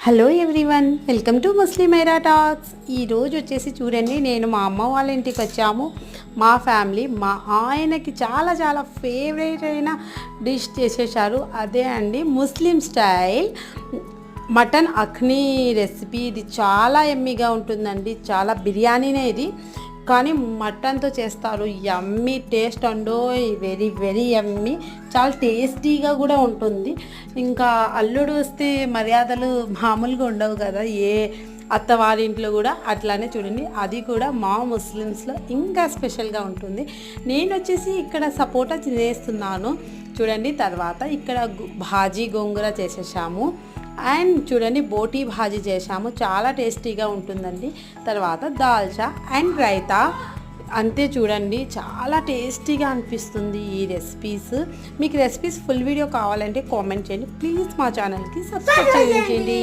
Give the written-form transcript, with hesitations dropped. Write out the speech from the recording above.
Hello everyone, welcome to Muslim Aira talks. ఈరోజు వచ్చేసి చూడండి, నేను మా అమ్మ వాళ్ళ ఇంటికి వచ్చాము. మా ఫ్యామిలీ మా ఆయనకి చాలా చాలా ఫేవరెట్ అయిన డిష్ చేసేసారు. అదే అండి ముస్లిం స్టైల్ మటన్ అఖ్నీ రెసిపీ. ఇది చాలా ఎమ్మీగా ఉంటుందండి. చాలా బిర్యానీనే ఇది, కానీ మటన్తో చేస్తారు. యమ్మీ టేస్ట్ అండో, వెరీ వెరీ యమ్మీ. చాలా టేస్టీగా కూడా ఉంటుంది. ఇంకా అల్లుడు వస్తే మర్యాదలు మామూలుగా ఉండవు కదా, ఏ అత్తవారింట్లో కూడా అట్లానే చూడండి. అది కూడా మా ముస్లిమ్స్లో ఇంకా స్పెషల్గా ఉంటుంది. నేను వచ్చేసి ఇక్కడ సపోటా చేస్తున్నాను చూడండి. తర్వాత ఇక్కడ భాజీ గోంగూర చేసేసాము. అండ్ చూడండి, బోటీ భాజీ చేసాము, చాలా టేస్టీగా ఉంటుందండి. తర్వాత దాల్చా అండ్ రైతా. అంతే చూడండి, చాలా టేస్టీగా అనిపిస్తుంది ఈ రెసిపీస్. మీకు రెసిపీస్ ఫుల్ వీడియో కావాలంటే కామెంట్ చేయండి ప్లీజ్. మా ఛానల్కి సబ్స్క్రైబ్ చేయండి.